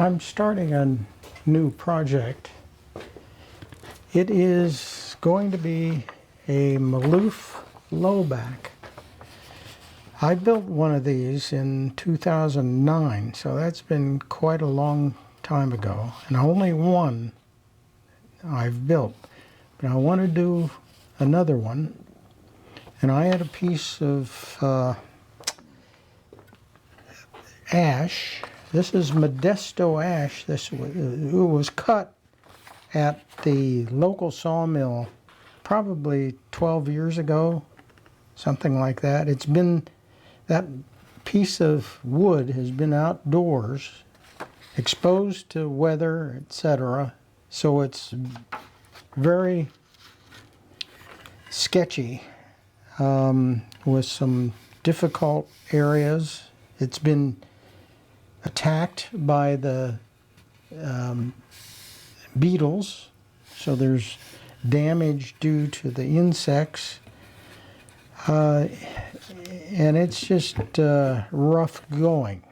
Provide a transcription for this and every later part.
I'm starting a new project. It is going to be a Maloof Lowback. I built one of these in 2009, so that's been quite a long time ago, and only one I've built. But I want to do another one, and I had a piece of ash. This is Modesto Ash. It was cut at the local sawmill probably 12 years ago, something like that. That piece of wood has been outdoors, exposed to weather, etc. So it's very sketchy, with some difficult areas. It's been attacked by the beetles, so there's damage due to the insects, and it's just rough going.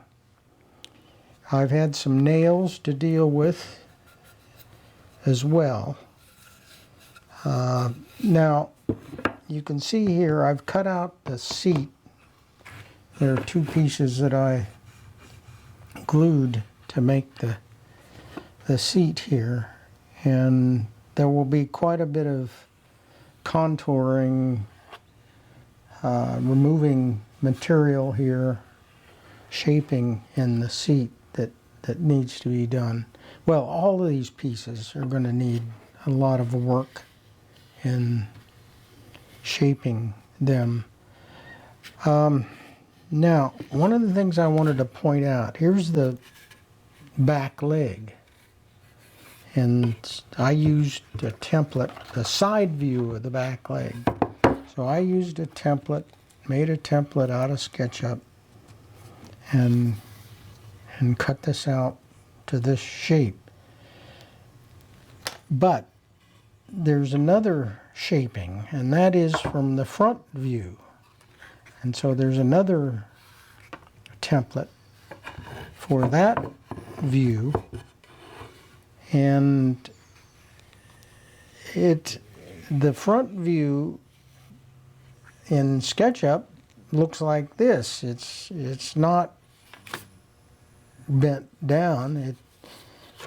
I've had some nails to deal with as well. Now you can see here I've cut out the seat. There are two pieces that I glued to make the seat here, and there will be quite a bit of contouring, removing material here, shaping in the seat that needs to be done. Well, all of these pieces are going to need a lot of work in shaping them. Now, one of the things I wanted to point out, here's the back leg. And I used a template, the side view of the back leg. So I used a template, made a template out of SketchUp, and cut this out to this shape. But there's another shaping, and that is from the front view. And so there's another template for that view, and the front view in SketchUp looks like this. It's not bent down.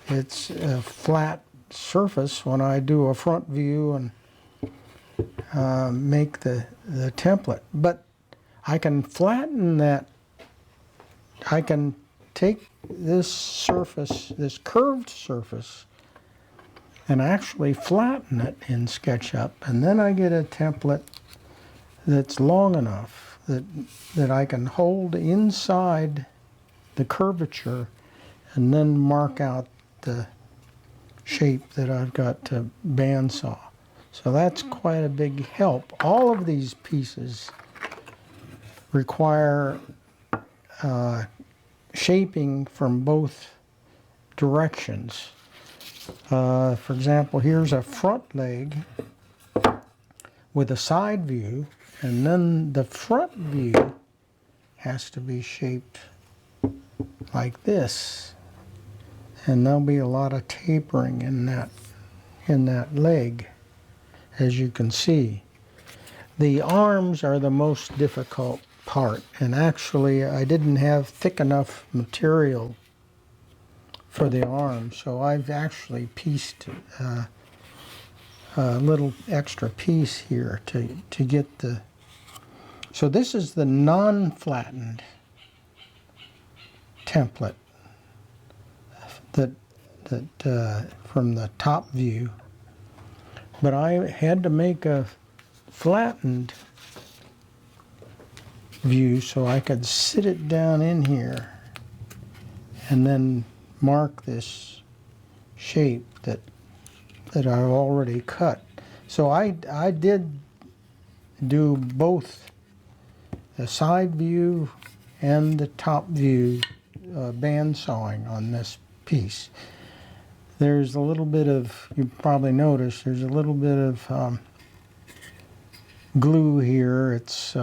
It's a flat surface when I do a front view and make the template. But I can flatten that. I can take this surface, this curved surface, and actually flatten it in SketchUp, and then I get a template that's long enough that I can hold inside the curvature and then mark out the shape that I've got to bandsaw. So that's quite a big help. All of these pieces require shaping from both directions. For example, here's a front leg with a side view, and then the front view has to be shaped like this, and there'll be a lot of tapering in that leg, as you can see. The arms are the most difficult part, and actually I didn't have thick enough material for the arms, so I've actually pieced a little extra piece here to get the. So this is the non-flattened template that from the top view, but I had to make a flattened view so I could sit it down in here and then mark this shape that I've already cut. So I did do both the side view and the top view bandsawing on this piece. There's a little bit of, you probably noticed, there's a little bit of glue here. It's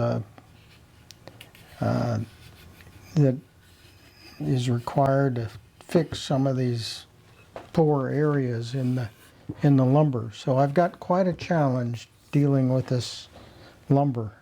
that is required to fix some of these poor areas in the lumber. So I've got quite a challenge dealing with this lumber.